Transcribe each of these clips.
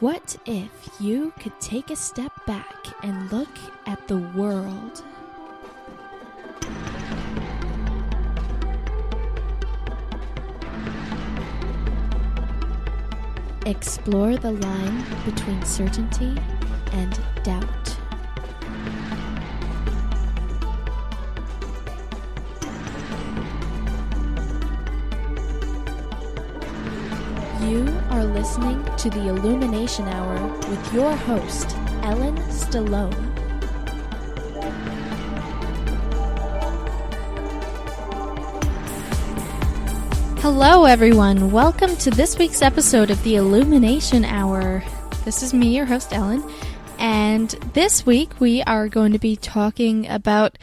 What if you could take a step back and look at the world? Explore the line between certainty and doubt. You are listening to the Illumination Hour with your host, Ellen Stallone. Hello everyone, welcome to this week's episode of the Illumination Hour. This is me, your host Ellen, and this week we are going to be talking about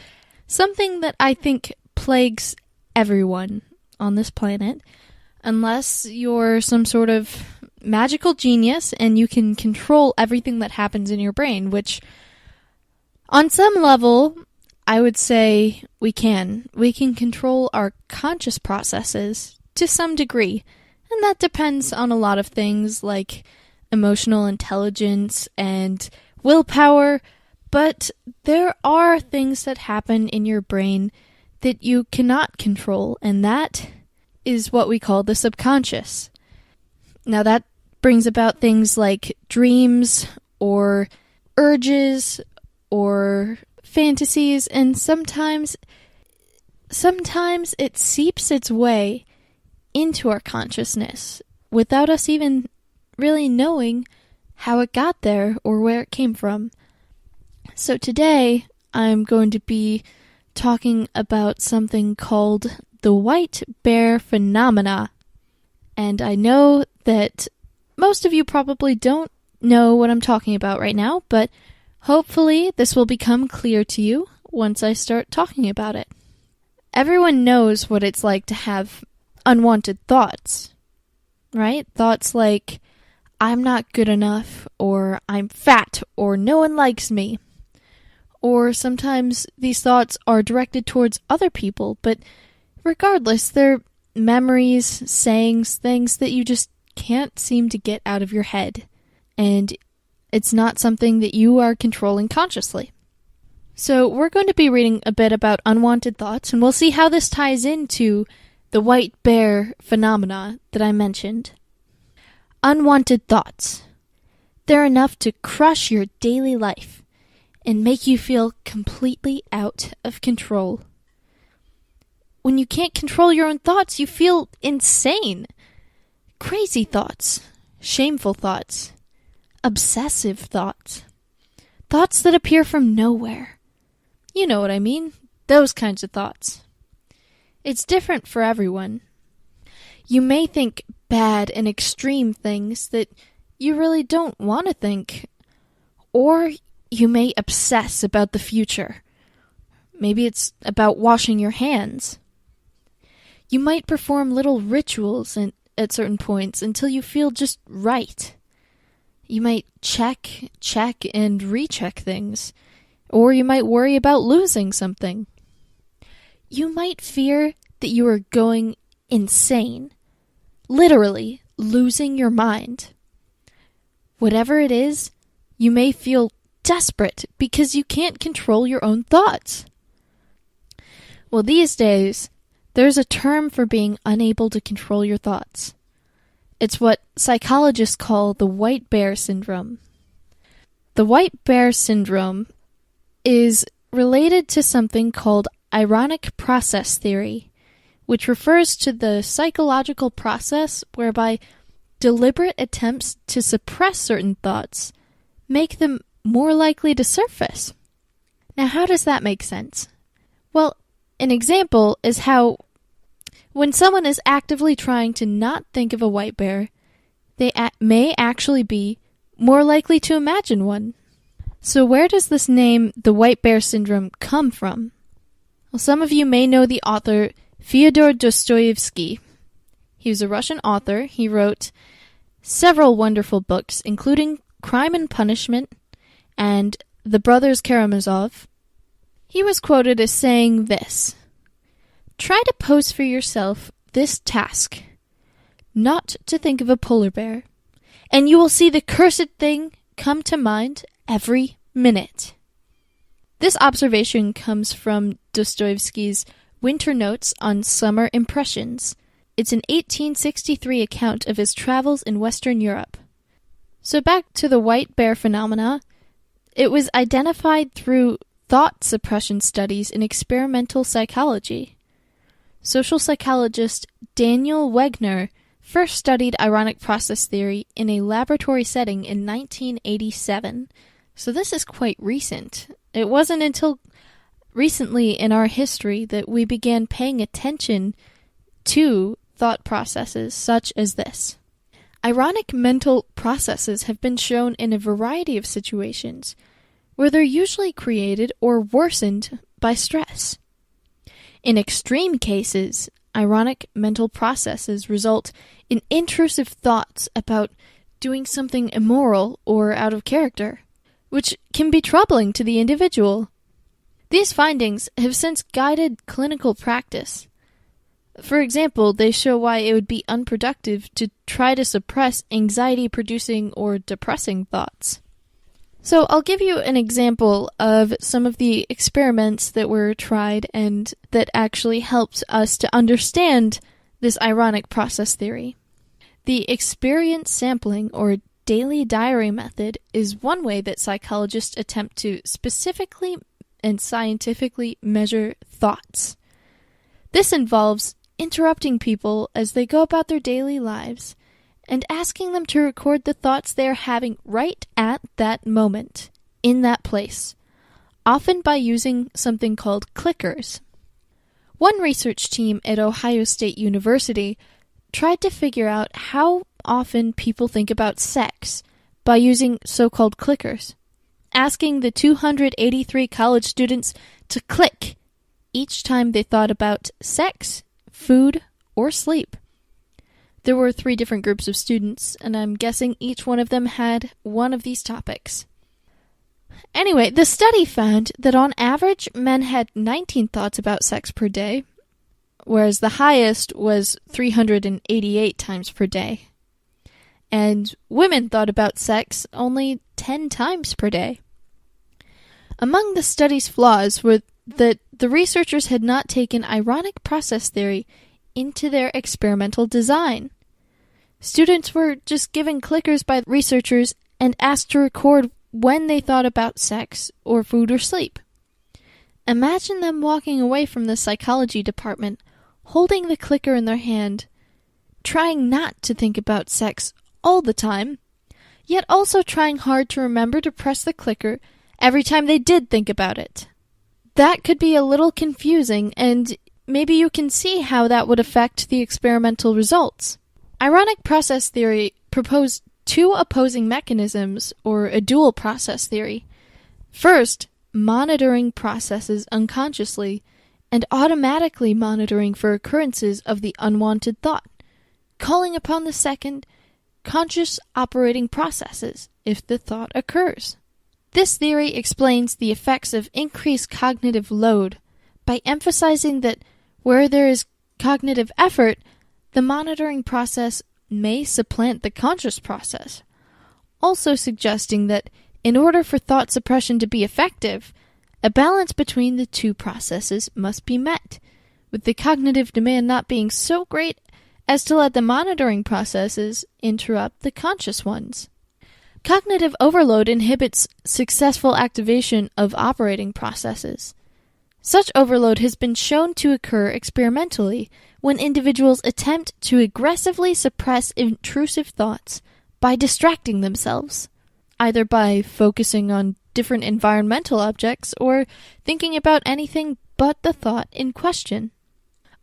something that I think plagues everyone on this planet. Unless you're some sort of magical genius and you can control everything that happens in your brain, which on some level, I would say we can. We can control our conscious processes to some degree, and that depends on a lot of things like emotional intelligence and willpower, but there are things that happen in your brain that you cannot control, and that is what we call the subconscious. Now that brings about things like dreams or urges or fantasies, and sometimes it seeps its way into our consciousness without us even really knowing how it got there or where it came from. So today I'm going to be talking about something called the white bear phenomena. And I know that most of you probably don't know what I'm talking about right now, but hopefully this will become clear to you once I start talking about it. Everyone knows what it's like to have unwanted thoughts, right? Thoughts like, I'm not good enough, or I'm fat, or no one likes me. Or sometimes these thoughts are directed towards other people, but regardless, they're memories, sayings, things that you just can't seem to get out of your head. And it's not something that you are controlling consciously. So we're going to be reading a bit about unwanted thoughts, and we'll see how this ties into the white bear phenomena that I mentioned. Unwanted thoughts. They're enough to crush your daily life and make you feel completely out of control. When you can't control your own thoughts, you feel insane. Crazy thoughts, shameful thoughts, obsessive thoughts, thoughts that appear from nowhere. You know what I mean, those kinds of thoughts. It's different for everyone. You may think bad and extreme things that you really don't want to think, or you may obsess about the future. Maybe it's about washing your hands. You might perform little rituals at certain points until you feel just right. You might check, and recheck things. Or you might worry about losing something. You might fear that you are going insane. Literally, losing your mind. Whatever it is, you may feel desperate because you can't control your own thoughts. Well, these days, there's a term for being unable to control your thoughts. It's what psychologists call the white bear syndrome. The white bear syndrome is related to something called ironic process theory, which refers to the psychological process whereby deliberate attempts to suppress certain thoughts make them more likely to surface. Now, how does that make sense? Well, an example is how when someone is actively trying to not think of a white bear, they may actually be more likely to imagine one. So where does this name, the white bear syndrome, come from? Well, some of you may know the author Fyodor Dostoevsky. He was a Russian author. He wrote several wonderful books, including Crime and Punishment and The Brothers Karamazov. He was quoted as saying this: "Try to pose for yourself this task, not to think of a polar bear, and you will see the cursed thing come to mind every minute. This observation comes from Dostoevsky's Winter Notes on Summer Impressions. It's an 1863 account of his travels in Western Europe. So back to the white bear phenomena, it was identified through thought suppression studies in experimental psychology. Social psychologist Daniel Wegner first studied ironic process theory in a laboratory setting in 1987. So this is quite recent. It wasn't until recently in our history that we began paying attention to thought processes such as this. Ironic mental processes have been shown in a variety of situations where they're usually created or worsened by stress. In extreme cases, ironic mental processes result in intrusive thoughts about doing something immoral or out of character, which can be troubling to the individual. These findings have since guided clinical practice. For example, they show why it would be unproductive to try to suppress anxiety-producing or depressing thoughts. So I'll give you an example of some of the experiments that were tried and that actually helped us to understand this ironic process theory. The experience sampling or daily diary method is one way that psychologists attempt to specifically and scientifically measure thoughts. This involves interrupting people as they go about their daily lives and asking them to record the thoughts they are having right at that moment, in that place, often by using something called clickers. One research team at Ohio State University tried to figure out how often people think about sex by using so-called clickers, asking the 283 college students to click each time they thought about sex, food, or sleep. There were 3 different groups of students, and I'm guessing each one of them had one of these topics. Anyway, the study found that on average, men had 19 thoughts about sex per day, whereas the highest was 388 times per day. And women thought about sex only 10 times per day. Among the study's flaws were that the researchers had not taken ironic process theory into their experimental design. Students were just given clickers by researchers and asked to record when they thought about sex or food or sleep. Imagine them walking away from the psychology department, holding the clicker in their hand, trying not to think about sex all the time, yet also trying hard to remember to press the clicker every time they did think about it. That could be a little confusing, and maybe you can see how that would affect the experimental results. Ironic process theory proposed 2 opposing mechanisms, or a dual process theory. First, monitoring processes unconsciously, and automatically monitoring for occurrences of the unwanted thought, calling upon the second, conscious operating processes, if the thought occurs. This theory explains the effects of increased cognitive load by emphasizing that where there is cognitive effort, the monitoring process may supplant the conscious process, also suggesting that in order for thought suppression to be effective, a balance between the 2 processes must be met, with the cognitive demand not being so great as to let the monitoring processes interrupt the conscious ones. Cognitive overload inhibits successful activation of operating processes. Such overload has been shown to occur experimentally when individuals attempt to aggressively suppress intrusive thoughts by distracting themselves, either by focusing on different environmental objects or thinking about anything but the thought in question.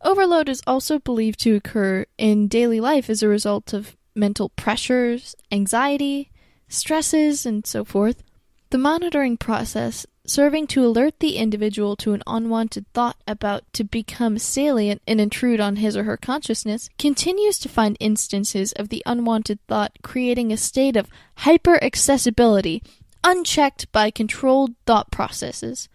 Overload is also believed to occur in daily life as a result of mental pressures, anxiety, stresses, and so forth. The monitoring process, serving to alert the individual to an unwanted thought about to become salient and intrude on his or her consciousness, continues to find instances of the unwanted thought creating a state of hyper-accessibility, unchecked by controlled thought processes.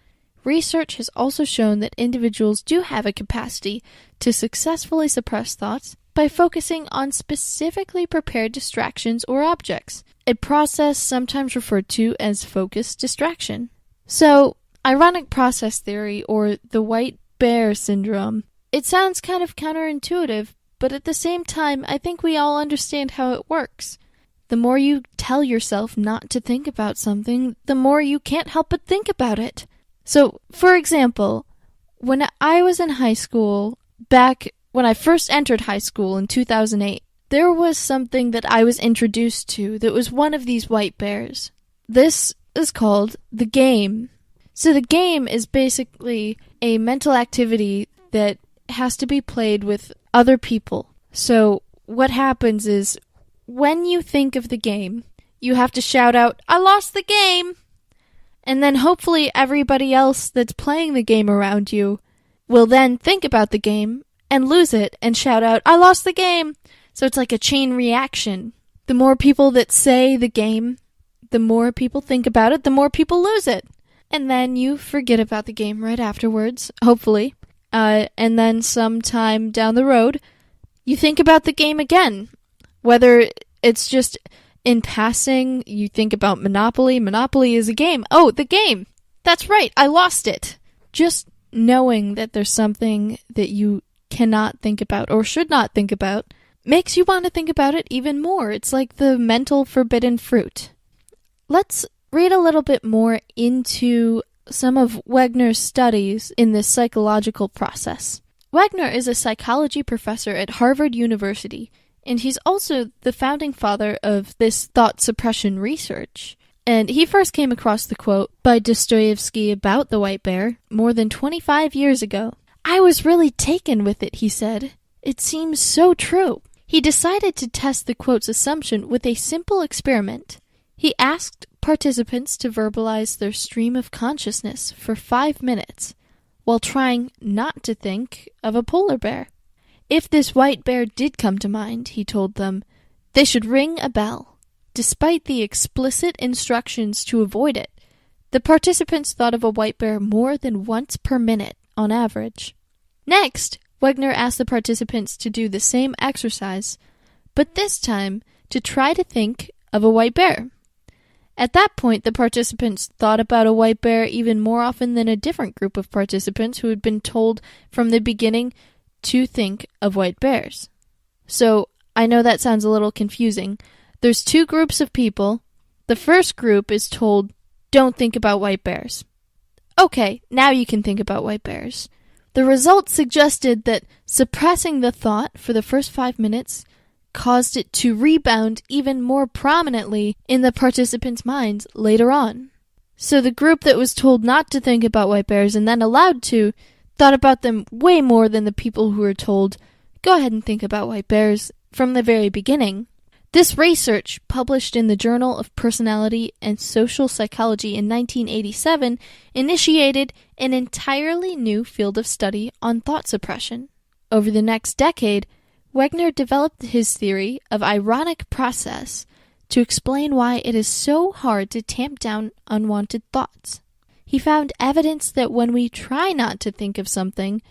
Research has also shown that individuals do have a capacity to successfully suppress thoughts by focusing on specifically prepared distractions or objects, a process sometimes referred to as focused distraction. So, ironic process theory, or the white bear syndrome, it sounds kind of counterintuitive, but at the same time, I think we all understand how it works. The more you tell yourself not to think about something, the more you can't help but think about it. So, for example, when I was in high school, back when I first entered high school in 2008, there was something that I was introduced to that was one of these white bears. This is called the game. So the game is basically a mental activity that has to be played with other people. So what happens is, when you think of the game, you have to shout out, "I lost the game!" And then hopefully everybody else that's playing the game around you will then think about the game and lose it and shout out, "I lost the game!" So it's like a chain reaction. The more people that say the game, the more people think about it, the more people lose it. And then you forget about the game right afterwards, hopefully. And then sometime down the road, you think about the game again. Whether it's just in passing, you think about Monopoly. Monopoly is a game. Oh, the game! That's right, I lost it! Just knowing that there's something that you cannot think about or should not think about makes you want to think about it even more. It's like the mental forbidden fruit. Let's read a little bit more into some of Wegner's studies in this psychological process. Wegner is a psychology professor at Harvard University, and he's also the founding father of this thought suppression research. And he first came across the quote by Dostoevsky about the white bear more than 25 years ago. "I was really taken with it," he said. "It seems so true." He decided to test the quote's assumption with a simple experiment. He asked participants to verbalize their stream of consciousness for 5 minutes, while trying not to think of a polar bear. If this white bear did come to mind, he told them, they should ring a bell. Despite the explicit instructions to avoid it, the participants thought of a white bear more than once per minute on average. Next, Wegner asked the participants to do the same exercise, but this time to try to think of a white bear. At that point, the participants thought about a white bear even more often than a different group of participants who had been told from the beginning to think of white bears. So, I know that sounds a little confusing. There's 2 groups of people. The first group is told, don't think about white bears. Okay, now you can think about white bears. The results suggested that suppressing the thought for the first 5 minutes caused it to rebound even more prominently in the participants' minds later on. So the group that was told not to think about white bears and then allowed to thought about them way more than the people who were told, go ahead and think about white bears from the very beginning. This research, published in the Journal of Personality and Social Psychology in 1987, initiated an entirely new field of study on thought suppression. Over the next decade, Wegner developed his theory of ironic process to explain why it is so hard to tamp down unwanted thoughts. He found evidence that when we try not to think of something,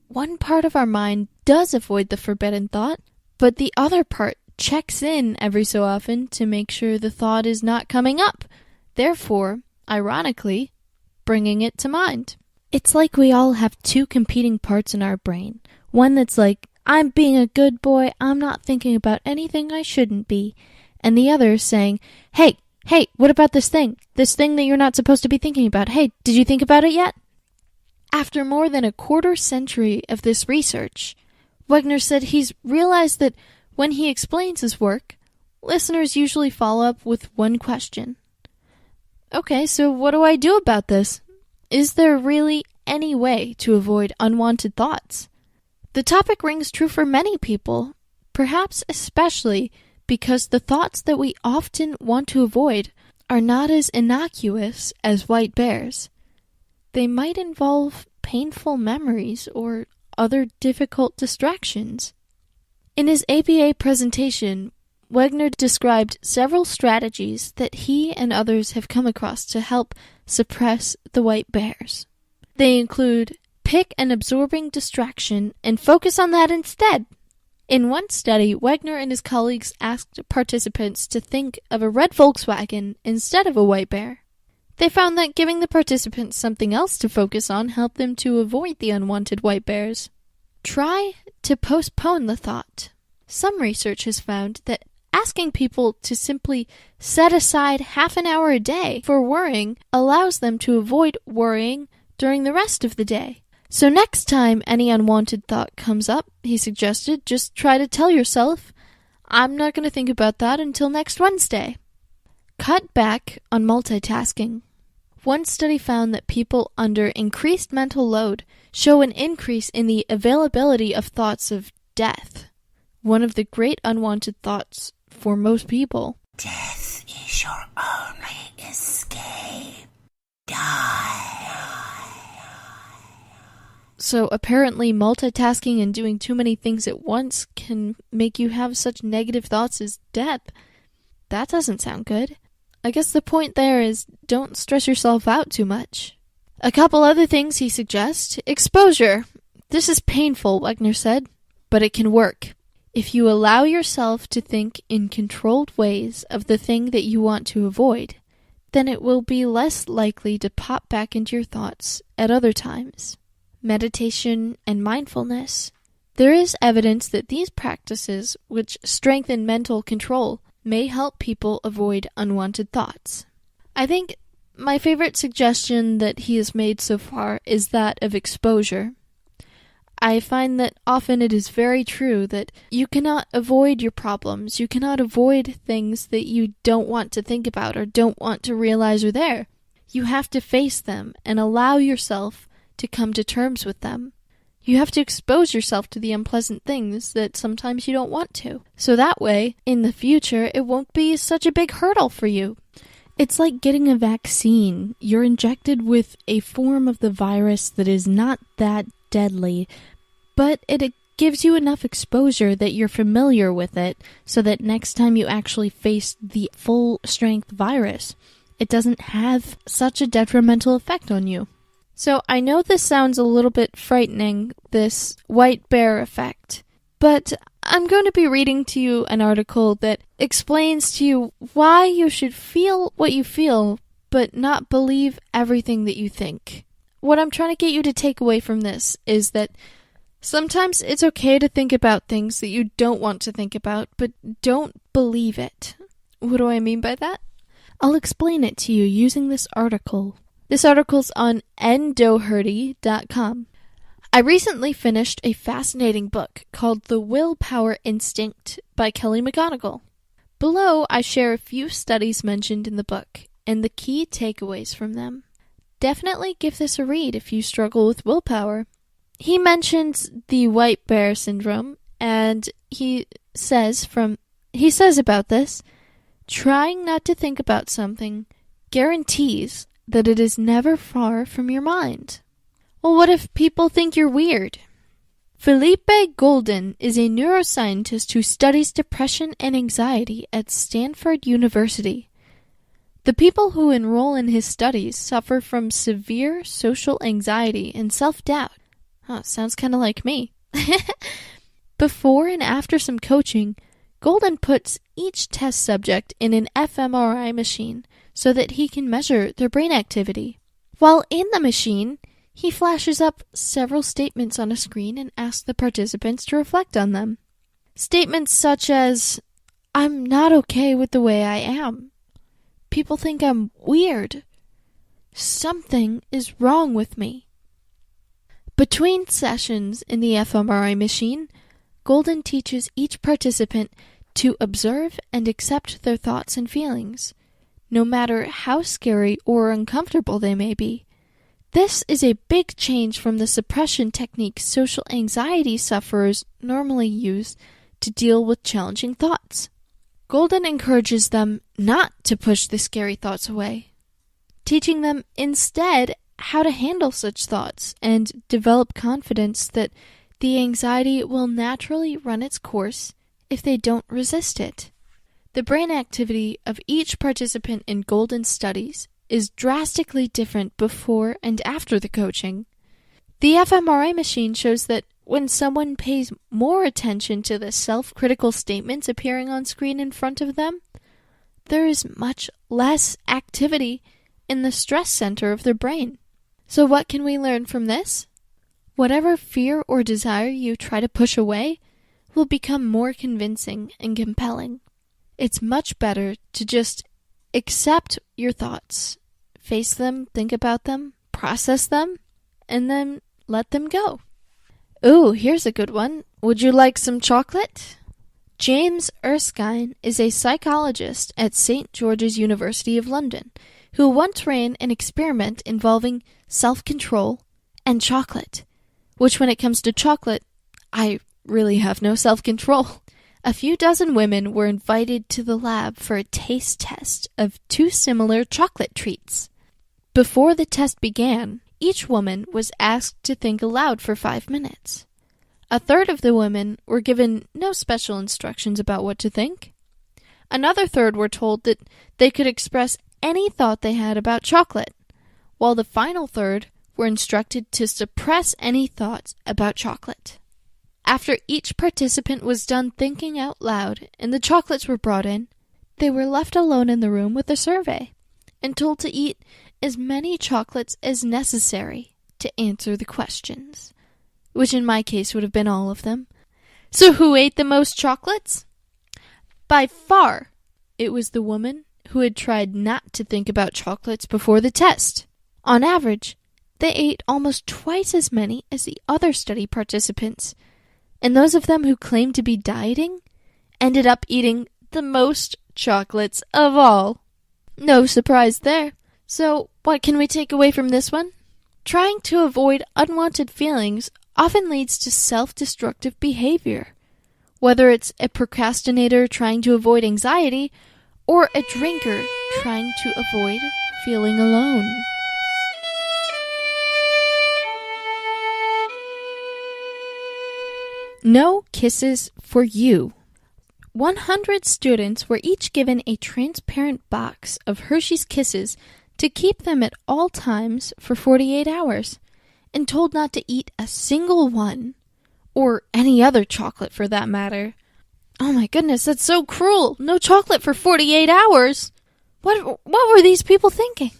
one part of our mind does avoid the forbidden thought, but the other part checks in every so often to make sure the thought is not coming up, therefore, ironically, bringing it to mind. It's like we all have 2 competing parts in our brain. One that's like, I'm being a good boy, I'm not thinking about anything I shouldn't be. And the other saying, hey, what about this thing? This thing that you're not supposed to be thinking about. Hey, did you think about it yet? After more than a quarter century of this research, Wegner said he's realized that when he explains his work, listeners usually follow up with one question. Okay, so what do I do about this? Is there really any way to avoid unwanted thoughts? The topic rings true for many people, perhaps especially because the thoughts that we often want to avoid are not as innocuous as white bears. They might involve painful memories or other difficult distractions. In his APA presentation, Wegner described several strategies that he and others have come across to help suppress the white bears. They include pick an absorbing distraction and focus on that instead. In one study, Wegner and his colleagues asked participants to think of a red Volkswagen instead of a white bear. They found that giving the participants something else to focus on helped them to avoid the unwanted white bears. Try to postpone the thought. Some research has found that asking people to simply set aside half an hour a day for worrying allows them to avoid worrying during the rest of the day. So next time any unwanted thought comes up, he suggested, just try to tell yourself, I'm not going to think about that until next Wednesday. Cut back on multitasking. One study found that people under increased mental load show an increase in the availability of thoughts of death, one of the great unwanted thoughts for most people. Death is your only escape. Die. So apparently multitasking and doing too many things at once can make you have such negative thoughts as death. That doesn't sound good. I guess the point there is don't stress yourself out too much. A couple other things he suggests. Exposure. This is painful, Wegner said, but it can work. If you allow yourself to think in controlled ways of the thing that you want to avoid, then it will be less likely to pop back into your thoughts at other times. Meditation and mindfulness. There is evidence that these practices, which strengthen mental control, may help people avoid unwanted thoughts. I think my favorite suggestion that he has made so far is that of exposure. I find that often it is very true that you cannot avoid your problems. You cannot avoid things that you don't want to think about or don't want to realize are there. You have to face them and allow yourself to come to terms with them. You have to expose yourself to the unpleasant things that sometimes you don't want to. So that way, in the future, it won't be such a big hurdle for you. It's like getting a vaccine. You're injected with a form of the virus that is not that deadly, but it gives you enough exposure that you're familiar with it so that next time you actually face the full-strength virus, it doesn't have such a detrimental effect on you. So I know this sounds a little bit frightening, this white bear effect, but I'm going to be reading to you an article that explains to you why you should feel what you feel, but not believe everything that you think. What I'm trying to get you to take away from this is that sometimes it's okay to think about things that you don't want to think about, but don't believe it. What do I mean by that? I'll explain it to you using this article. This article's on endoherty.com. I recently finished a fascinating book called The Willpower Instinct by Kelly McGonigal. Below, I share a few studies mentioned in the book and the key takeaways from them. Definitely give this a read if you struggle with willpower. He mentions the white bear syndrome, and he says about this, trying not to think about something guarantees that it is never far from your mind. Well, what if people think you're weird? Felipe Golden is a neuroscientist who studies depression and anxiety at Stanford University. The people who enroll in his studies suffer from severe social anxiety and self-doubt. Sounds kind of like me. Before and after some coaching, Golden puts each test subject in an fMRI machine so that he can measure their brain activity. While in the machine, he flashes up several statements on a screen and asks the participants to reflect on them. Statements such as, I'm not okay with the way I am. People think I'm weird. Something is wrong with me. Between sessions in the fMRI machine, Golden teaches each participant to observe and accept their thoughts and feelings, no matter how scary or uncomfortable they may be. This is a big change from the suppression techniques social anxiety sufferers normally use to deal with challenging thoughts. Golden encourages them not to push the scary thoughts away, teaching them instead how to handle such thoughts and develop confidence that the anxiety will naturally run its course if they don't resist it. The brain activity of each participant in Golden's studies is drastically different before and after the coaching. The fMRI machine shows that When someone pays more attention to the self-critical statements appearing on screen in front of them, there is much less activity in the stress center of their brain. So what can we learn from this? Whatever fear or desire you try to push away will become more convincing and compelling. It's much better to just accept your thoughts, face them, think about them, process them, and then let them go. Ooh, here's a good one. Would you like some chocolate? James Erskine is a psychologist at St. George's University of London who once ran an experiment involving self-control and chocolate, which when it comes to chocolate, I really have no self-control. A few dozen women were invited to the lab for a taste test of two similar chocolate treats. Before the test began, each woman was asked to think aloud for 5 minutes. A third of the women were given no special instructions about what to think. Another third were told that they could express any thought they had about chocolate, while the final third were instructed to suppress any thoughts about chocolate. After each participant was done thinking out loud and the chocolates were brought in, they were left alone in the room with a survey and told to eat as many chocolates as necessary to answer the questions, which in my case would have been all of them. So who ate the most chocolates? By far, it was the woman who had tried not to think about chocolates before the test. On average, they ate almost twice as many as the other study participants, and those of them who claimed to be dieting ended up eating the most chocolates of all. No surprise there. So, what can we take away from this one? Trying to avoid unwanted feelings often leads to self-destructive behavior, whether it's a procrastinator trying to avoid anxiety or a drinker trying to avoid feeling alone. No kisses for you. 100 students were each given a transparent box of Hershey's Kisses to keep them at all times for 48 hours, and told not to eat a single one, or any other chocolate for that matter. Oh my goodness, that's so cruel! No chocolate for 48 hours! What were these people thinking?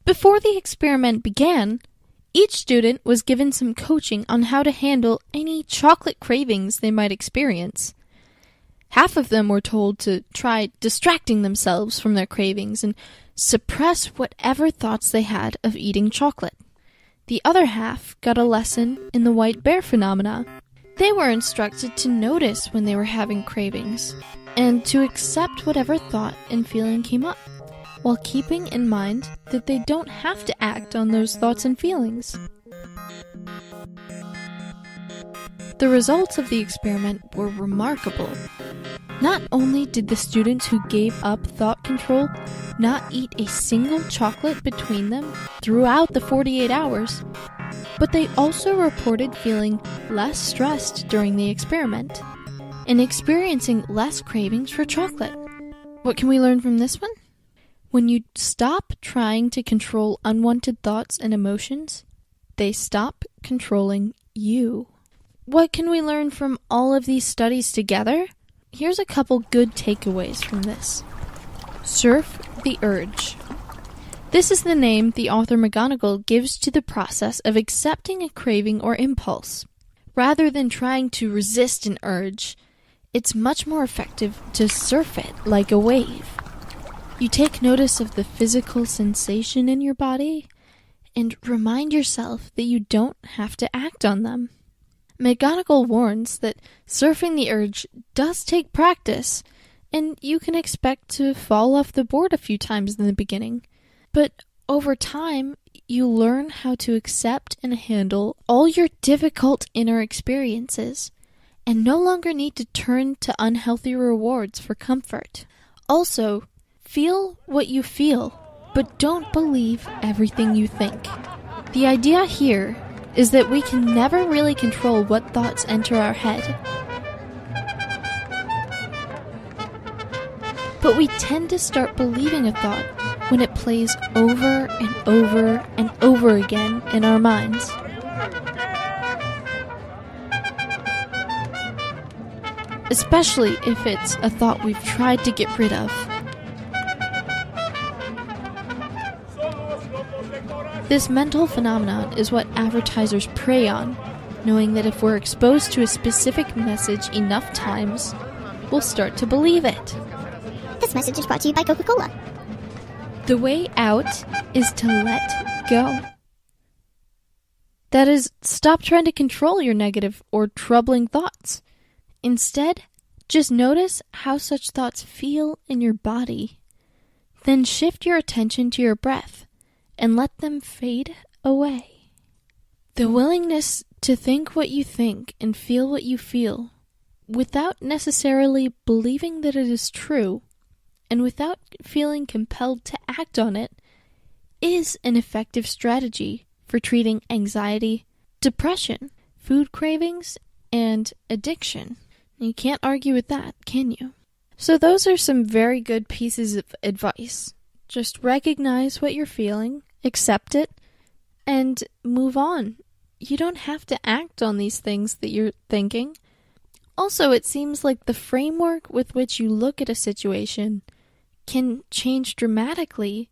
Before the experiment began, each student was given some coaching on how to handle any chocolate cravings they might experience. Half of them were told to try distracting themselves from their cravings and suppress whatever thoughts they had of eating chocolate. The other half got a lesson in the white bear phenomena. They were instructed to notice when they were having cravings and to accept whatever thought and feeling came up, while keeping in mind that they don't have to act on those thoughts and feelings. The results of the experiment were remarkable. Not only did the students who gave up thought control not eat a single chocolate between them throughout the 48 hours, but they also reported feeling less stressed during the experiment and experiencing less cravings for chocolate. What can we learn from this one? When you stop trying to control unwanted thoughts and emotions, they stop controlling you. What can we learn from all of these studies together? Here's a couple good takeaways from this. Surf the urge. This is the name the author McGonagall gives to the process of accepting a craving or impulse. Rather than trying to resist an urge, it's much more effective to surf it like a wave. You take notice of the physical sensation in your body and remind yourself that you don't have to act on them. McGonagall warns that surfing the urge does take practice, and you can expect to fall off the board a few times in the beginning. But over time, you learn how to accept and handle all your difficult inner experiences, and no longer need to turn to unhealthy rewards for comfort. Also, feel what you feel, but don't believe everything you think. The idea here is that we can never really control what thoughts enter our head. But we tend to start believing a thought when it plays over and over and over again in our minds. especially if it's a thought we've tried to get rid of. This mental phenomenon is what advertisers prey on, knowing that if we're exposed to a specific message enough times, we'll start to believe it. This message is brought to you by Coca-Cola. The way out is to let go. That is, stop trying to control your negative or troubling thoughts. Instead, just notice how such thoughts feel in your body. Then shift your attention to your breath and let them fade away. The willingness to think what you think and feel what you feel, without necessarily believing that it is true, and without feeling compelled to act on it, is an effective strategy for treating anxiety, depression, food cravings, and addiction. You can't argue with that, can you? So those are some very good pieces of advice. Just recognize what you're feeling, accept it, and move on. You don't have to act on these things that you're thinking. Also, it seems like the framework with which you look at a situation can change dramatically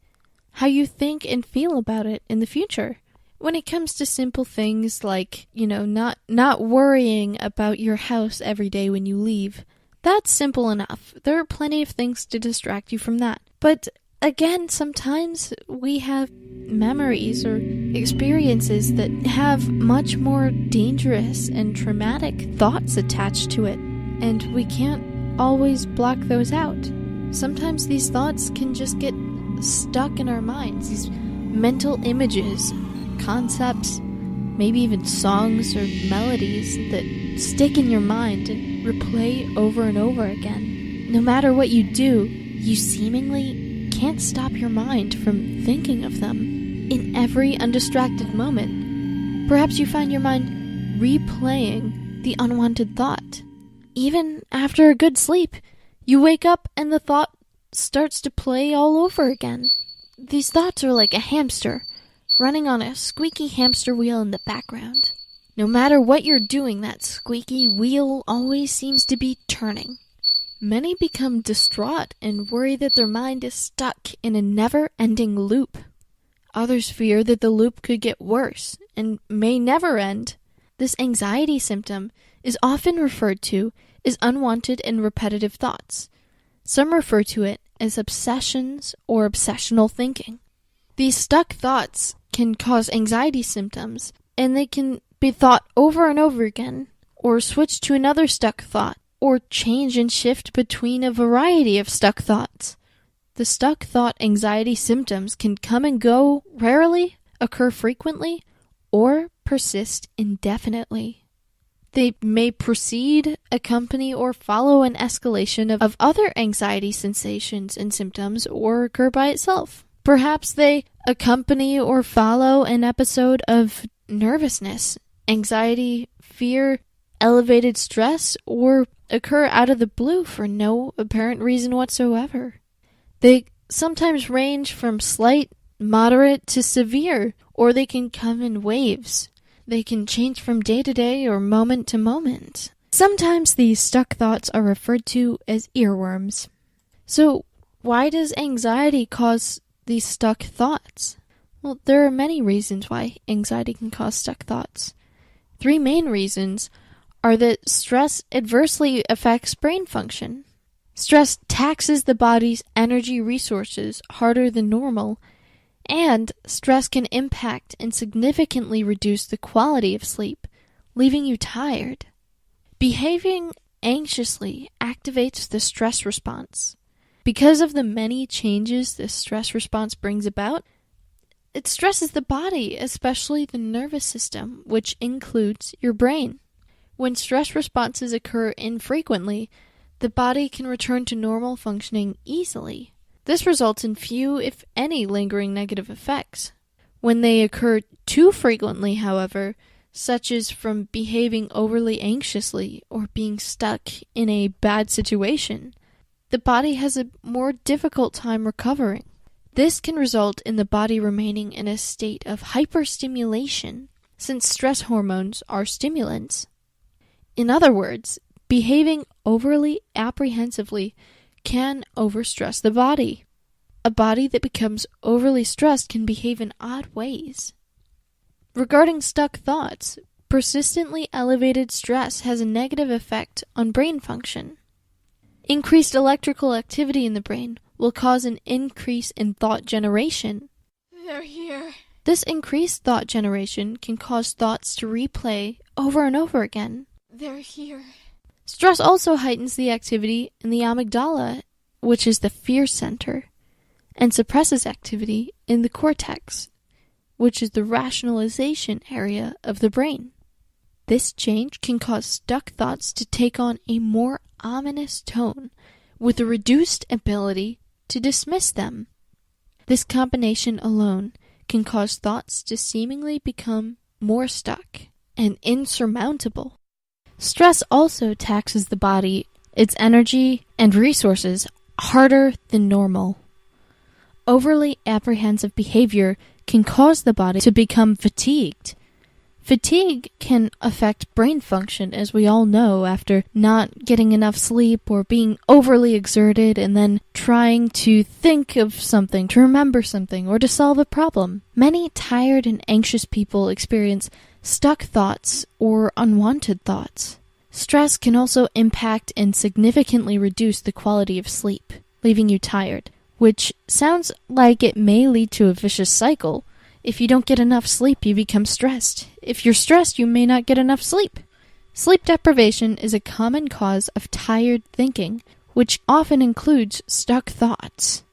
how you think and feel about it in the future. When it comes to simple things like, not worrying about your house every day when you leave, that's simple enough. There are plenty of things to distract you from that. But again, sometimes we have memories or experiences that have much more dangerous and traumatic thoughts attached to it, and we can't always block those out. Sometimes these thoughts can just get stuck in our minds, these mental images, concepts, maybe even songs or melodies that stick in your mind and replay over and over again. No matter what you do, you seemingly can't stop your mind from thinking of them in every undistracted moment. Perhaps you find your mind replaying the unwanted thought. Even after a good sleep, you wake up and the thought starts to play all over again. These thoughts are like a hamster running on a squeaky hamster wheel in the background. No matter what you're doing, that squeaky wheel always seems to be turning. Many become distraught and worry that their mind is stuck in a never-ending loop. Others fear that the loop could get worse and may never end. This anxiety symptom is often referred to as unwanted and repetitive thoughts. Some refer to it as obsessions or obsessional thinking. These stuck thoughts can cause anxiety symptoms, and they can be thought over and over again, or switch to another stuck thought, or change and shift between a variety of stuck thoughts. The stuck thought anxiety symptoms can come and go rarely, occur frequently, or persist indefinitely. They may precede, accompany, or follow an escalation of other anxiety sensations and symptoms, or occur by itself. Perhaps they accompany or follow an episode of nervousness, anxiety, fear, elevated stress, or occur out of the blue for no apparent reason whatsoever. They sometimes range from slight, moderate, to severe, or they can come in waves. They can change from day to day or moment to moment. Sometimes these stuck thoughts are referred to as earworms. So, why does anxiety cause these stuck thoughts? Well, there are many reasons why anxiety can cause stuck thoughts. 3 main reasons are that stress adversely affects brain function. Stress taxes the body's energy resources harder than normal, and stress can impact and significantly reduce the quality of sleep, leaving you tired. Behaving anxiously activates the stress response. Because of the many changes this stress response brings about, it stresses the body, especially the nervous system, which includes your brain. When stress responses occur infrequently, the body can return to normal functioning easily. This results in few, if any, lingering negative effects. When they occur too frequently, however, such as from behaving overly anxiously or being stuck in a bad situation, the body has a more difficult time recovering. This can result in the body remaining in a state of hyperstimulation, since stress hormones are stimulants. In other words, behaving overly apprehensively can overstress the body. A body that becomes overly stressed can behave in odd ways. Regarding stuck thoughts, persistently elevated stress has a negative effect on brain function. Increased electrical activity in the brain will cause an increase in thought generation. They're here. This increased thought generation can cause thoughts to replay over and over again. They're here. Stress also heightens the activity in the amygdala, which is the fear center, and suppresses activity in the cortex, which is the rationalization area of the brain. This change can cause stuck thoughts to take on a more ominous tone, with a reduced ability to dismiss them. This combination alone can cause thoughts to seemingly become more stuck and insurmountable. Stress also taxes the body, its energy, and resources harder than normal. Overly apprehensive behavior can cause the body to become fatigued. Fatigue can affect brain function, as we all know, after not getting enough sleep or being overly exerted and then trying to think of something, to remember something, or to solve a problem. Many tired and anxious people experience stuck thoughts or unwanted thoughts. Stress can also impact and significantly reduce the quality of sleep, leaving you tired, which sounds like it may lead to a vicious cycle. If you don't get enough sleep, you become stressed. If you're stressed, you may not get enough sleep. Sleep deprivation is a common cause of tired thinking, which often includes stuck thoughts.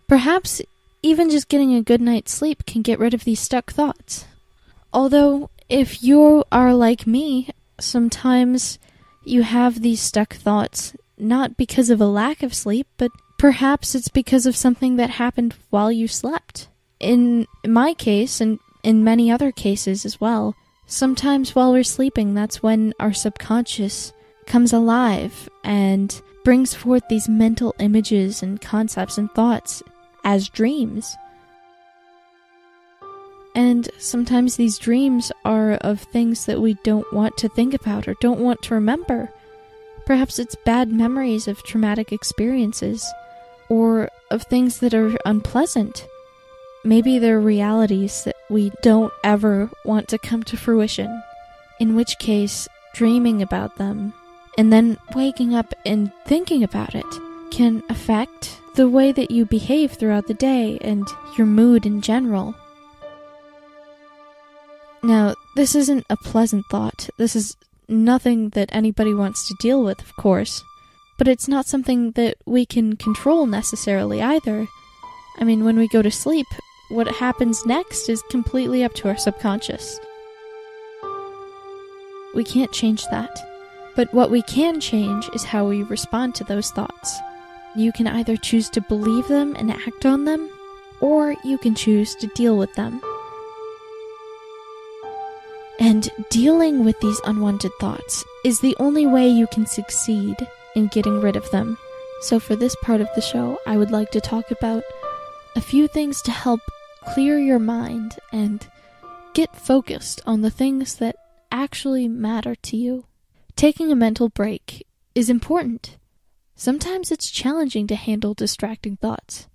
Perhaps even just getting a good night's sleep can get rid of these stuck thoughts. Although, if you are like me, sometimes you have these stuck thoughts not because of a lack of sleep, but perhaps it's because of something that happened while you slept. In my case, and in many other cases as well, sometimes while we're sleeping, that's when our subconscious comes alive and brings forth these mental images and concepts and thoughts as dreams. And sometimes these dreams are of things that we don't want to think about or don't want to remember. Perhaps it's bad memories of traumatic experiences, or of things that are unpleasant. Maybe they're realities that we don't ever want to come to fruition, in which case dreaming about them and then waking up and thinking about it can affect the way that you behave throughout the day and your mood in general. Now, this isn't a pleasant thought. This is nothing that anybody wants to deal with, of course, but it's not something that we can control necessarily either. I mean, when we go to sleep, what happens next is completely up to our subconscious. We can't change that. But what we can change is how we respond to those thoughts. You can either choose to believe them and act on them, or you can choose to deal with them. And dealing with these unwanted thoughts is the only way you can succeed in getting rid of them. So for this part of the show, I would like to talk about a few things to help clear your mind and get focused on the things that actually matter to you. Taking a mental break is important. Sometimes it's challenging to handle distracting thoughts.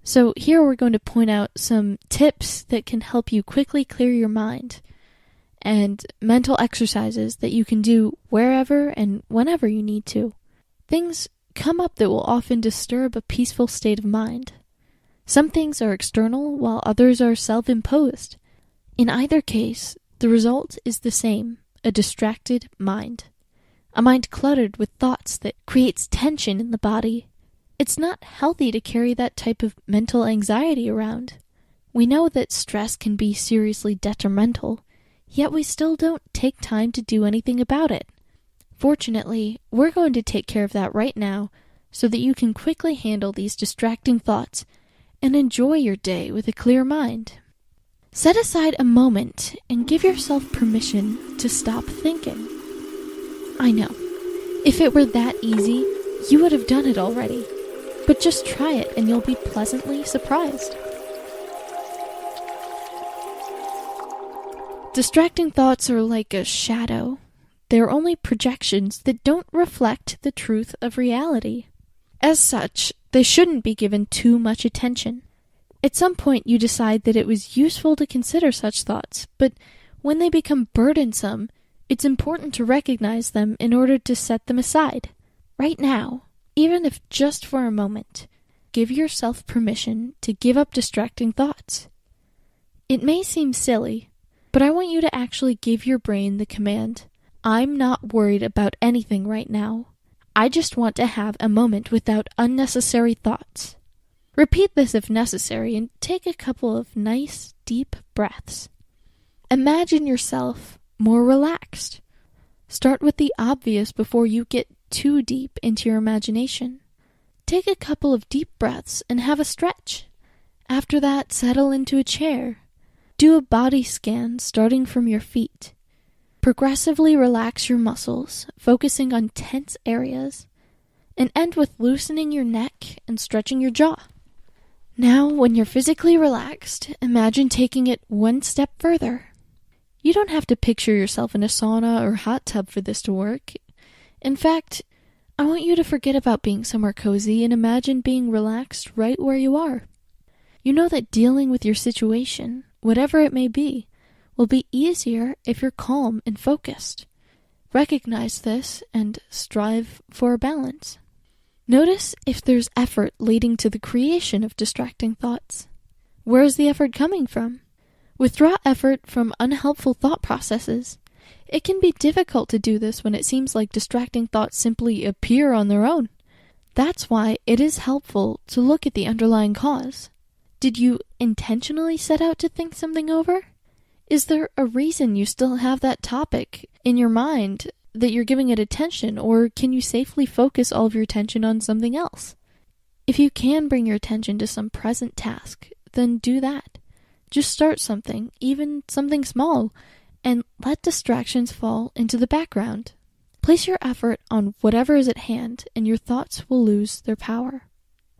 So here we're going to point out some tips that can help you quickly clear your mind, and mental exercises that you can do wherever and whenever you need to. Things come up that will often disturb a peaceful state of mind. Some things are external, while others are self-imposed. In either case, the result is the same, a distracted mind. A mind cluttered with thoughts that creates tension in the body. It's not healthy to carry that type of mental anxiety around. We know that stress can be seriously detrimental, yet we still don't take time to do anything about it. Fortunately, we're going to take care of that right now so that you can quickly handle these distracting thoughts and enjoy your day with a clear mind. Set aside a moment and give yourself permission to stop thinking. I know, if it were that easy, you would have done it already. But just try it and you'll be pleasantly surprised. Distracting thoughts are like a shadow. They are only projections that don't reflect the truth of reality. As such, they shouldn't be given too much attention. At some point you decide that it was useful to consider such thoughts, but when they become burdensome, it's important to recognize them in order to set them aside. Right now, even if just for a moment, give yourself permission to give up distracting thoughts. It may seem silly, but I want you to actually give your brain the command, I'm not worried about anything right now. I just want to have a moment without unnecessary thoughts. Repeat this if necessary and take a couple of nice, deep breaths. Imagine yourself more relaxed. Start with the obvious before you get too deep into your imagination. Take a couple of deep breaths and have a stretch. After that, settle into a chair. Do a body scan starting from your feet. Progressively relax your muscles, focusing on tense areas, and end with loosening your neck and stretching your jaw. Now, when you're physically relaxed, imagine taking it one step further. You don't have to picture yourself in a sauna or hot tub for this to work. In fact, I want you to forget about being somewhere cozy and imagine being relaxed right where you are. You know that dealing with your situation, whatever it may be, will be easier if you're calm and focused. Recognize this and strive for a balance. Notice if there's effort leading to the creation of distracting thoughts. Where is the effort coming from? Withdraw effort from unhelpful thought processes. It can be difficult to do this when it seems like distracting thoughts simply appear on their own. That's why it is helpful to look at the underlying cause. Did you intentionally set out to think something over? Is there a reason you still have that topic in your mind that you're giving it attention, or can you safely focus all of your attention on something else? If you can bring your attention to some present task, then do that. Just start something, even something small, and let distractions fall into the background. Place your effort on whatever is at hand, and your thoughts will lose their power.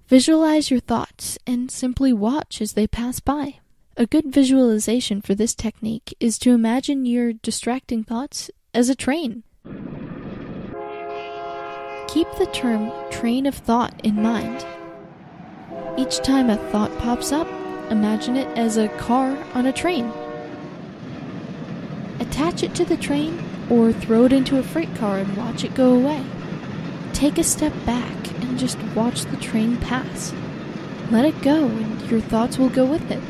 Visualize your thoughts and simply watch as they pass by. A good visualization for this technique is to imagine your distracting thoughts as a train. Keep the term train of thought in mind. Each time a thought pops up, imagine it as a car on a train. Attach it to the train or throw it into a freight car and watch it go away. Take a step back and just watch the train pass. Let it go and your thoughts will go with it.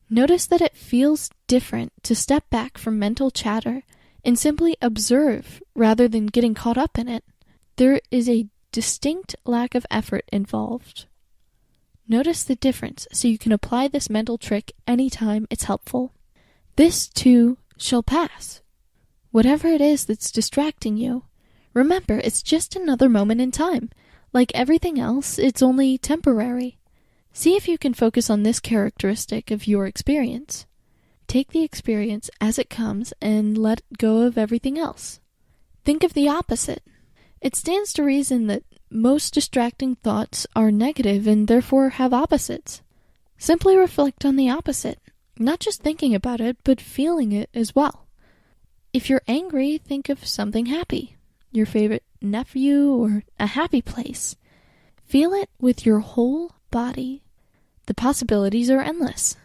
Notice that it feels different to step back from mental chatter and simply observe rather than getting caught up in it. There is a distinct lack of effort involved. Notice the difference so you can apply this mental trick anytime it's helpful. This too shall pass. Whatever it is that's distracting you, remember it's just another moment in time. Like everything else, it's only temporary. See if you can focus on this characteristic of your experience. Take the experience as it comes and let go of everything else. Think of the opposite. It stands to reason that most distracting thoughts are negative and therefore have opposites. Simply reflect on the opposite, not just thinking about it, but feeling it as well. If you're angry, think of something happy, your favorite nephew or a happy place. Feel it with your whole body. The possibilities are endless.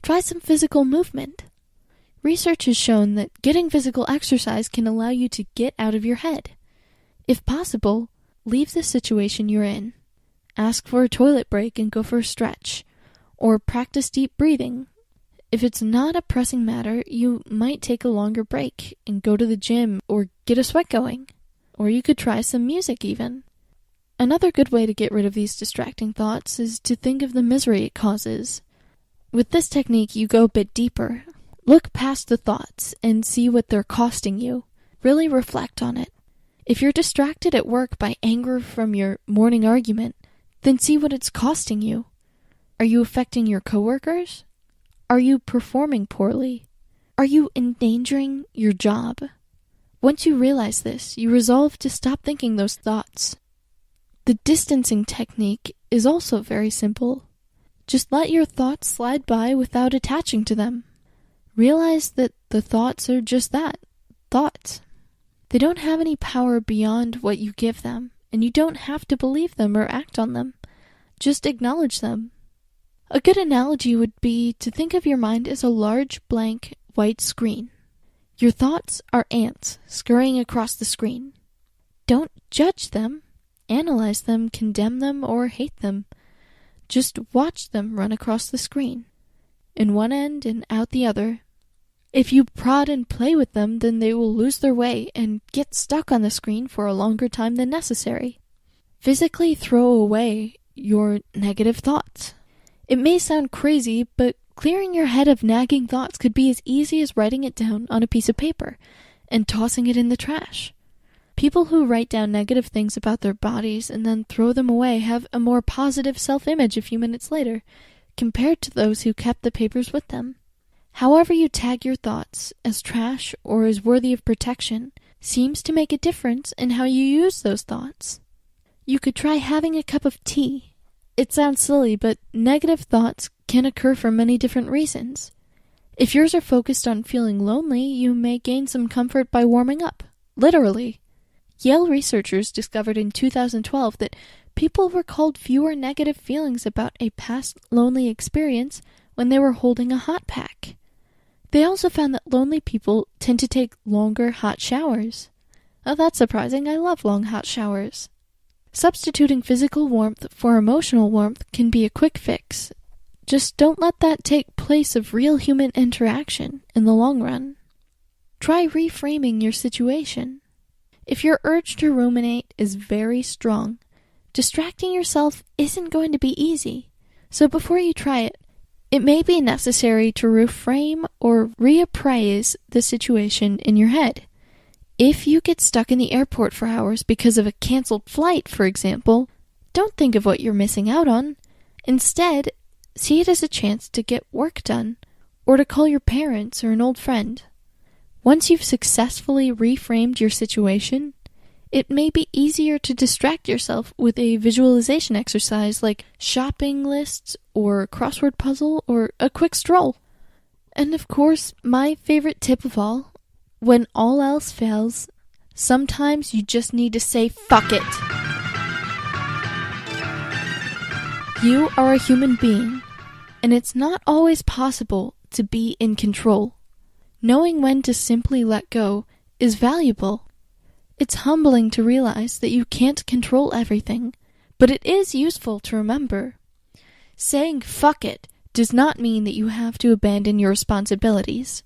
Try some physical movement. Research has shown that getting physical exercise can allow you to get out of your head. If possible, leave the situation you're in. Ask for a toilet break and go for a stretch, or practice deep breathing. If it's not a pressing matter, you might take a longer break and go to the gym or get a sweat going. Or you could try some music even. Another good way to get rid of these distracting thoughts is to think of the misery it causes. With this technique, you go a bit deeper. Look past the thoughts and see what they're costing you. Really reflect on it. If you're distracted at work by anger from your morning argument, then see what it's costing you. Are you affecting your coworkers? Are you performing poorly? Are you endangering your job? Once you realize this, you resolve to stop thinking those thoughts. The distancing technique is also very simple. Just let your thoughts slide by without attaching to them. realize that the thoughts are just that, thoughts. They don't have any power beyond what you give them, and you don't have to believe them or act on them. Just acknowledge them. A good analogy would be to think of your mind as a large, blank, white screen. Your thoughts are ants scurrying across the screen. Don't judge them, analyze them, condemn them, or hate them. Just watch them run across the screen, in one end and out the other. If you prod and play with them, then they will lose their way and get stuck on the screen for a longer time than necessary. Physically throw away your negative thoughts. It may sound crazy, but clearing your head of nagging thoughts could be as easy as writing it down on a piece of paper and tossing it in the trash. People who write down negative things about their bodies and then throw them away have a more positive self-image a few minutes later, compared to those who kept the papers with them. However you tag your thoughts, as trash or as worthy of protection, seems to make a difference in how you use those thoughts. You could try having a cup of tea. It sounds silly, but negative thoughts can occur for many different reasons. If yours are focused on feeling lonely, you may gain some comfort by warming up. Literally. Yale researchers discovered in 2012 that people recalled fewer negative feelings about a past lonely experience when they were holding a hot pack. They also found that lonely people tend to take longer hot showers. Oh, that's surprising. I love long hot showers. Substituting physical warmth for emotional warmth can be a quick fix. Just don't let that take place of real human interaction in the long run. Try reframing your situation. If your urge to ruminate is very strong, distracting yourself isn't going to be easy. So before you try it, it may be necessary to reframe or reappraise the situation in your head. If you get stuck in the airport for hours because of a canceled flight, for example, don't think of what you're missing out on. Instead, see it as a chance to get work done, or to call your parents or an old friend. Once you've successfully reframed your situation, it may be easier to distract yourself with a visualization exercise like shopping lists or crossword puzzle or a quick stroll. And of course, my favorite tip of all, when all else fails, sometimes you just need to say fuck it. You are a human being, and it's not always possible to be in control. Knowing when to simply let go is valuable. It's humbling to realize that you can't control everything, but it is useful to remember. Saying fuck it does not mean that you have to abandon your responsibilities.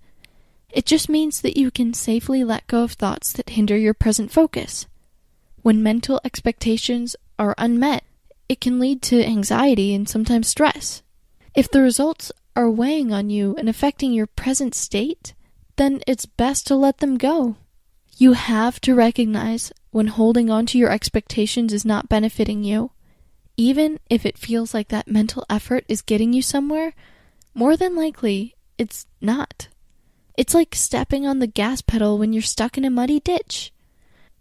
It just means that you can safely let go of thoughts that hinder your present focus. When mental expectations are unmet, it can lead to anxiety and sometimes stress. If the results are weighing on you and affecting your present state, then it's best to let them go. You have to recognize when holding on to your expectations is not benefiting you. Even if it feels like that mental effort is getting you somewhere, more than likely, it's not. It's like stepping on the gas pedal when you're stuck in a muddy ditch.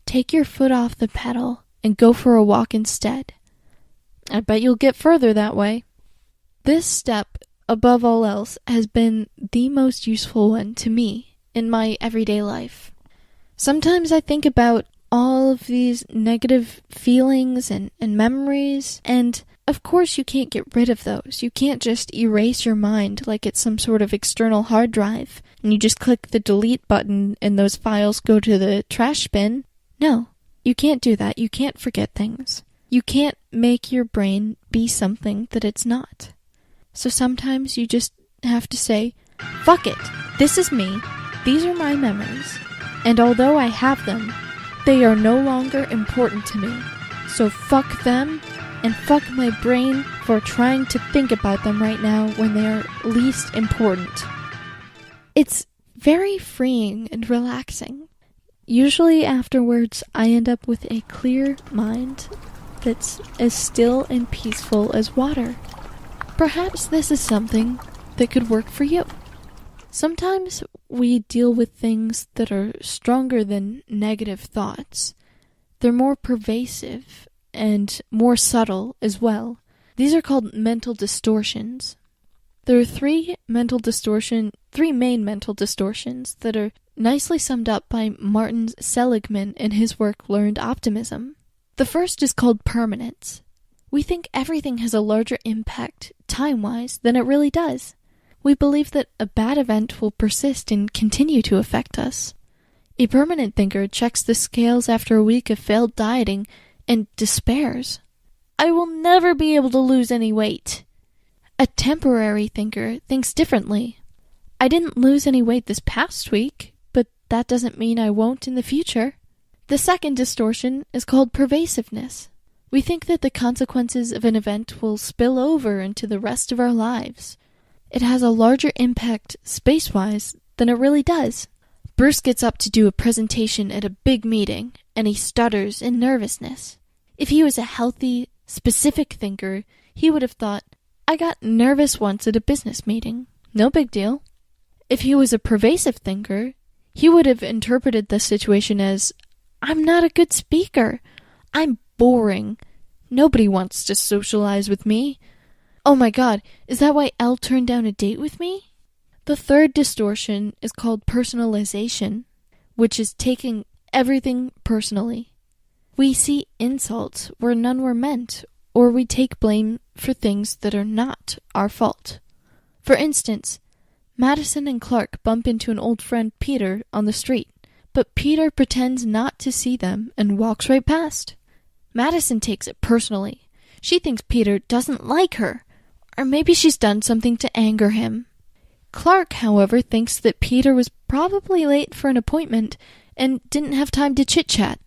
Take your foot off the pedal and go for a walk instead. I bet you'll get further that way. This step, above all else, has been the most useful one to me in my everyday life. Sometimes I think about all of these negative feelings and memories, and of course you can't get rid of those. You can't just erase your mind like it's some sort of external hard drive, and you just click the delete button and those files go to the trash bin. No, you can't do that. You can't forget things. You can't make your brain be something that it's not. So sometimes you just have to say, fuck it, this is me, these are my memories, and although I have them, they are no longer important to me. So fuck them, and fuck my brain for trying to think about them right now when they are least important. It's very freeing and relaxing. Usually afterwards, I end up with a clear mind that's as still and peaceful as water. Perhaps this is something that could work for you. Sometimes we deal with things that are stronger than negative thoughts. They're more pervasive and more subtle as well. These are called mental distortions. There are three main mental distortions that are nicely summed up by Martin Seligman in his work Learned Optimism. The first is called permanence. We think everything has a larger impact, time-wise, than it really does. We believe that a bad event will persist and continue to affect us. A permanent thinker checks the scales after a week of failed dieting and despairs. I will never be able to lose any weight. A temporary thinker thinks differently. I didn't lose any weight this past week, but that doesn't mean I won't in the future. The second distortion is called pervasiveness. We think that the consequences of an event will spill over into the rest of our lives. It has a larger impact space-wise than it really does. Bruce gets up to do a presentation at a big meeting, and he stutters in nervousness. If he was a healthy, specific thinker, he would have thought, I got nervous once at a business meeting. No big deal. If he was a pervasive thinker, he would have interpreted the situation as, I'm not a good speaker. I'm boring. Nobody wants to socialize with me. Oh my God, is that why Elle turned down a date with me? The third distortion is called personalization, which is taking everything personally. We see insults where none were meant, or we take blame for things that are not our fault. For instance, Madison and Clark bump into an old friend Peter on the street, but Peter pretends not to see them and walks right past. Madison takes it personally. She thinks Peter doesn't like her, or maybe she's done something to anger him. Clark, however, thinks that Peter was probably late for an appointment and didn't have time to chit-chat.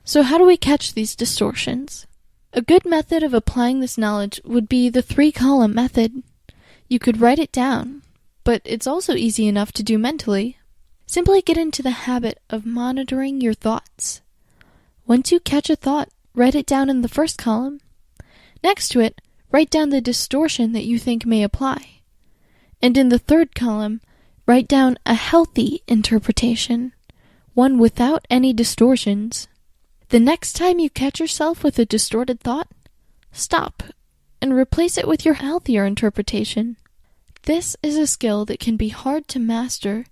So how do we catch these distortions? A good method of applying this knowledge would be the 3-column method. You could write it down, but it's also easy enough to do mentally. Simply get into the habit of monitoring your thoughts. Once you catch a thought, write it down in the first column. Next to it, write down the distortion that you think may apply. And in the third column, write down a healthy interpretation, one without any distortions. The next time you catch yourself with a distorted thought, stop and replace it with your healthier interpretation. This is a skill that can be hard to master,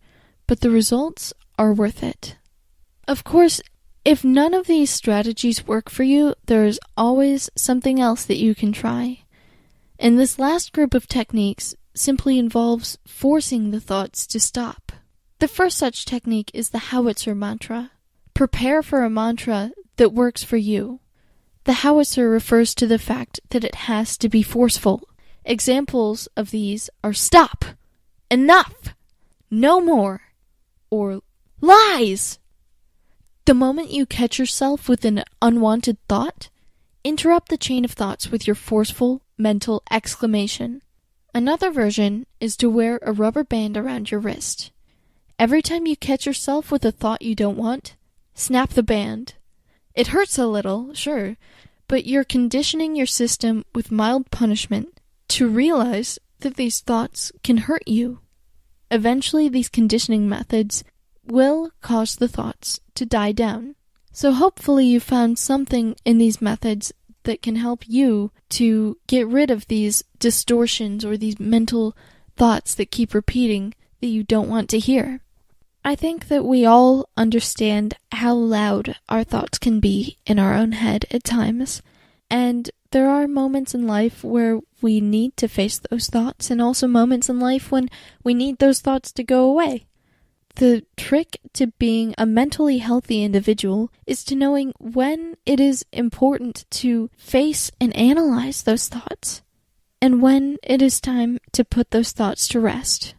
but the results are worth it. Of course, if none of these strategies work for you, there is always something else that you can try. And this last group of techniques simply involves forcing the thoughts to stop. The first such technique is the howitzer mantra. Prepare for a mantra that works for you. The howitzer refers to the fact that it has to be forceful. Examples of these are stop, enough, no more, or lies. The moment you catch yourself with an unwanted thought, interrupt the chain of thoughts with your forceful mental exclamation. Another version is to wear a rubber band around your wrist. Every time you catch yourself with a thought you don't want, snap the band. It hurts a little, sure, but you're conditioning your system with mild punishment to realize that these thoughts can hurt you. Eventually, these conditioning methods will cause the thoughts to die down. So hopefully you found something in these methods that can help you to get rid of these distortions or these mental thoughts that keep repeating that you don't want to hear. I think that we all understand how loud our thoughts can be in our own head at times, and there are moments in life where we need to face those thoughts, and also moments in life when we need those thoughts to go away. The trick to being a mentally healthy individual is to knowing when it is important to face and analyze those thoughts, and when it is time to put those thoughts to rest.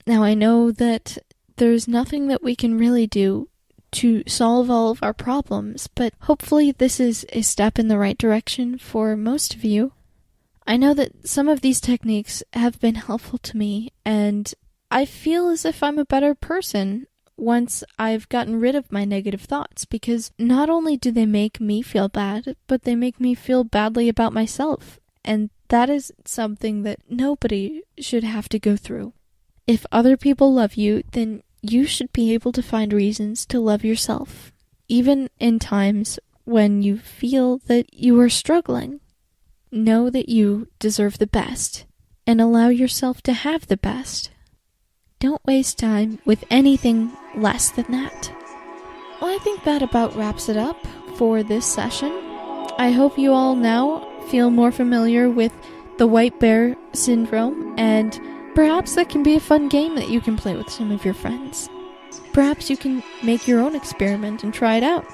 Now, I know that there's nothing that we can really do to solve all of our problems, but hopefully this is a step in the right direction for most of you. I know that some of these techniques have been helpful to me, and I feel as if I'm a better person once I've gotten rid of my negative thoughts, because not only do they make me feel bad, but they make me feel badly about myself, and that is something that nobody should have to go through. If other people love you, then you should be able to find reasons to love yourself, even in times when you feel that you are struggling. Know that you deserve the best, and allow yourself to have the best. Don't waste time with anything less than that. Well, I think that about wraps it up for this session. I hope you all now feel more familiar with the white bear syndrome, and perhaps that can be a fun game that you can play with some of your friends. Perhaps you can make your own experiment and try it out.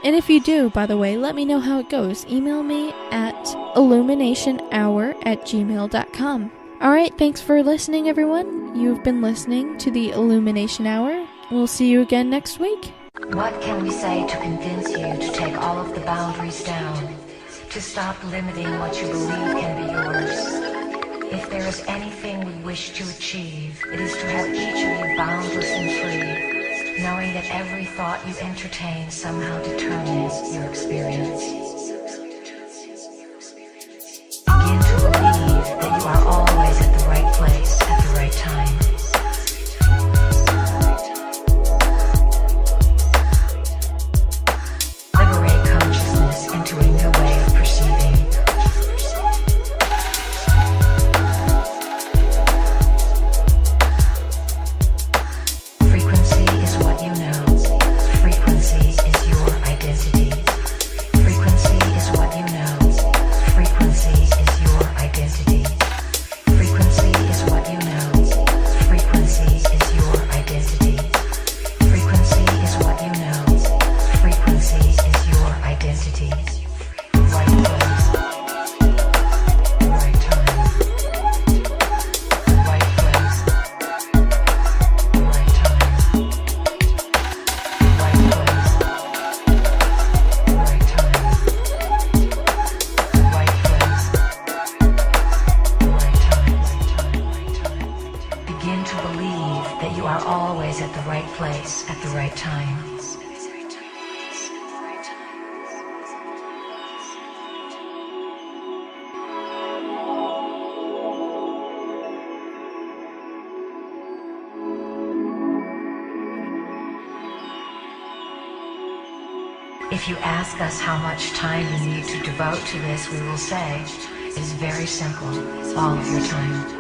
And if you do, by the way, let me know how it goes. Email me at illuminationhour@gmail.com. Alright, thanks for listening, everyone. You've been listening to the Illumination Hour. We'll see you again next week. What can we say to convince you to take all of the boundaries down? To stop limiting what you believe can be yours? If there is anything we wish to achieve, it is to have each of you boundless and free, knowing that every thought you entertain somehow determines your experience. Begin to believe that you are always at the right place at the right time. Liberate consciousness into a new way of perceiving. Frequency is what you know. Frequency is your identity. Frequency is what you know. Frequency is your identity. Frequency is what you know. Frequency is your identity. Frequency is what you know. Frequency is your identity. Right place. Right time. Right place. Right time. Right place. Right time. Right place. Right time. Begin to believe that you are always at the right place at the right time. If you ask us how much time you need to devote to this, we will say, it is very simple, all of your time.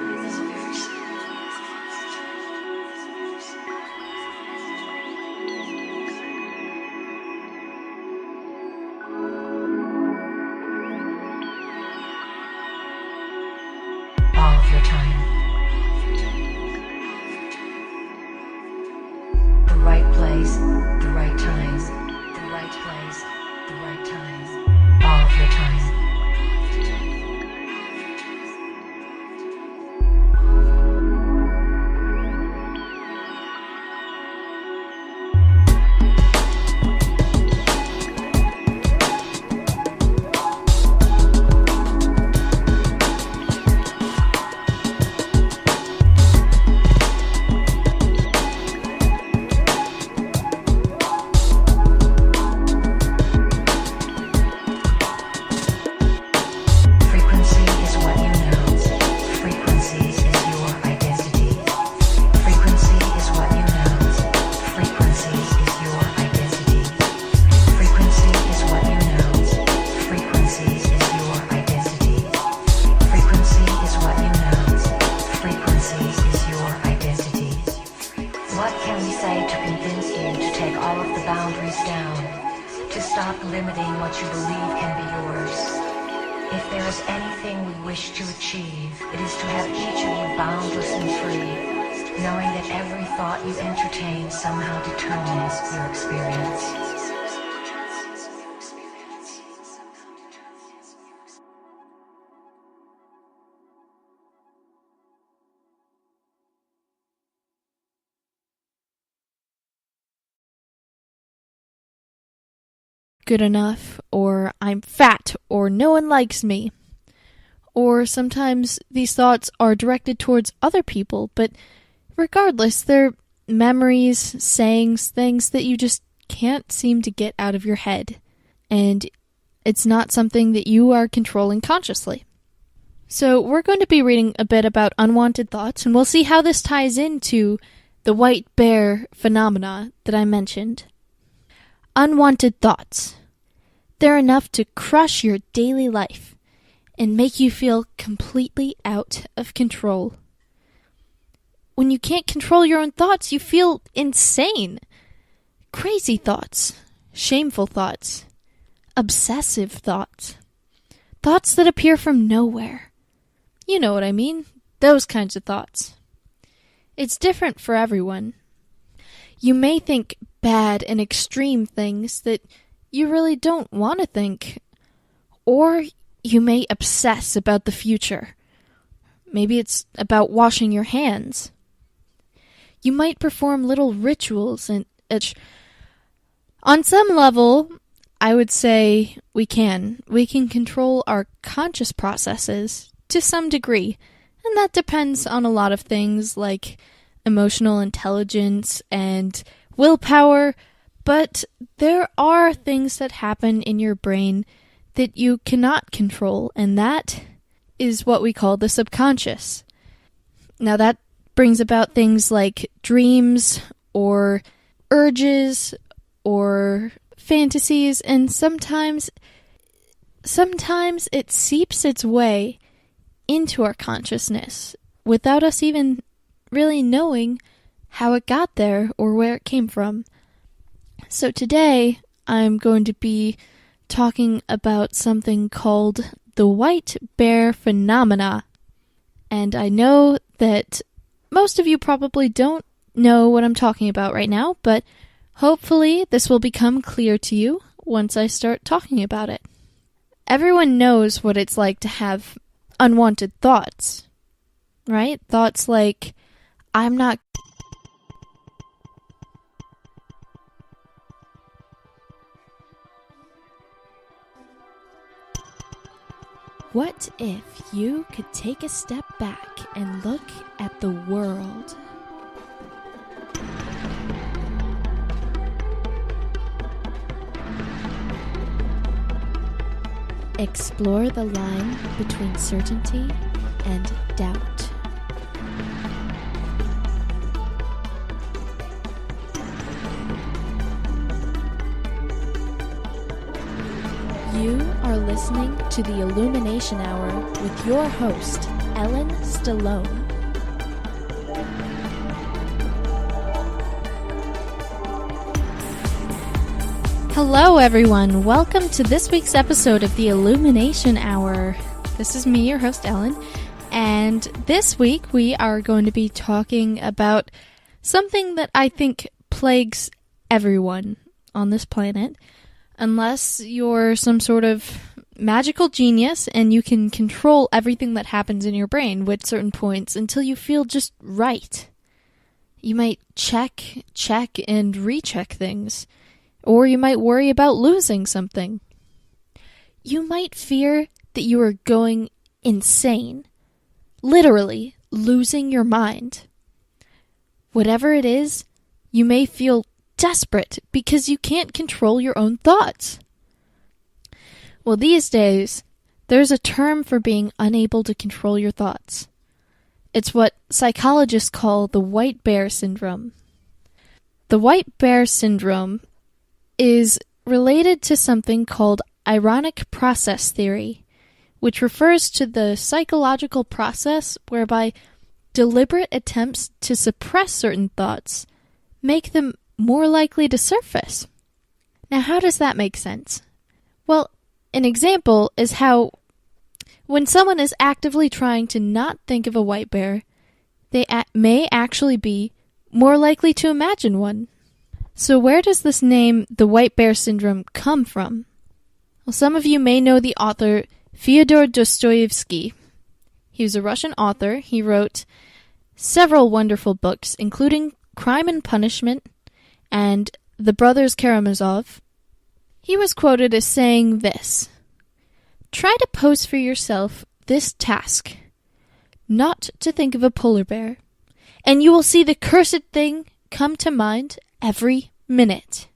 All of your time. The right place, the right time. The right place, the right time. All of your time. Frequency is what you know. Frequency is your identity. Frequency is what you know. Frequency is your identity. Frequency is what you know. Frequency is your identity. Frequency is what you know. Frequency is your identity. What can we say to convince you to take all of the boundaries down? To stop limiting what you believe can be yours? If there is anything we wish to achieve, it is to have each of you boundless and free, knowing that every thought you entertain somehow determines your experience. Good enough, or I'm fat, or no one likes me. Or sometimes these thoughts are directed towards other people, but regardless, they're memories, sayings, things that you just can't seem to get out of your head. And it's not something that you are controlling consciously. So we're going to be reading a bit about unwanted thoughts, and we'll see how this ties into the white bear phenomena that I mentioned. Unwanted thoughts. They're enough to crush your daily life. and make you feel completely out of control. When you can't control your own thoughts, you feel insane. Crazy thoughts, shameful thoughts, obsessive thoughts, thoughts that appear from nowhere. You know what I mean, those kinds of thoughts. It's different for everyone. You may think bad and extreme things that you really don't want to think, or you may obsess about the future. Maybe it's about washing your hands. You might perform little rituals and on some level, I would say we can control our conscious processes to some degree, and that depends on a lot of things like emotional intelligence and willpower, but there are things that happen in your brain that you cannot control, and that is what we call the subconscious. Now that brings about things like dreams or urges or fantasies, and sometimes it seeps its way into our consciousness without us even really knowing how it got there or where it came from. So today I'm going to be talking about something called the white bear phenomena. And I know that most of you probably don't know what I'm talking about right now, but hopefully this will become clear to you once I start talking about it. Everyone knows what it's like to have unwanted thoughts, right? Thoughts like, I'm not... What if you could take a step back and look at the world? Explore the line between certainty and doubt. You are listening to the Illumination Hour with your host, Ellen Stallone. Hello everyone, welcome to this week's episode of the Illumination Hour. This is me, your host Ellen, and this week we are going to be talking about something that I think plagues everyone on this planet, unless you're some sort of magical genius and you can control everything that happens in your brain with certain points until you feel just right. You might check, and recheck things. Or you might worry about losing something. You might fear that you are going insane. Literally, losing your mind. Whatever it is, you may feel desperate because you can't control your own thoughts. Well, these days, there's a term for being unable to control your thoughts. It's what psychologists call the white bear syndrome. The white bear syndrome is related to something called ironic process theory, which refers to the psychological process whereby deliberate attempts to suppress certain thoughts make them more likely to surface. Now, how does that make sense? Well, an example is how when someone is actively trying to not think of a white bear, they may actually be more likely to imagine one. So where does this name, the white bear syndrome, come from? Well, some of you may know the author Fyodor Dostoevsky. He was a Russian author. He wrote several wonderful books, including Crime and Punishment and The Brothers Karamazov. He was quoted as saying this: "Try to pose for yourself this task, not to think of a polar bear, and you will see the cursed thing come to mind every minute."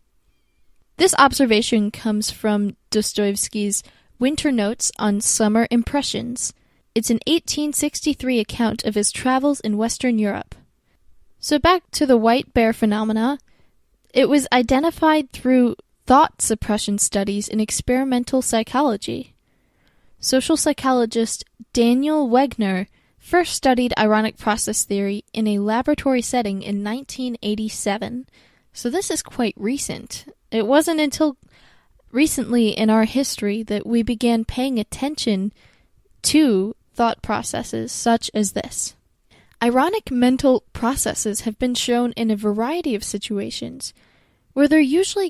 This observation comes from Dostoevsky's Winter Notes on Summer Impressions. It's an 1863 account of his travels in Western Europe. So back to the white bear phenomena, it was identified through thought suppression studies in experimental psychology. social psychologist Daniel Wegner first studied ironic process theory in a laboratory setting in 1987. So this is quite recent. It wasn't until recently in our history that we began paying attention to thought processes such as this. Ironic mental processes have been shown in a variety of situations, where they're usually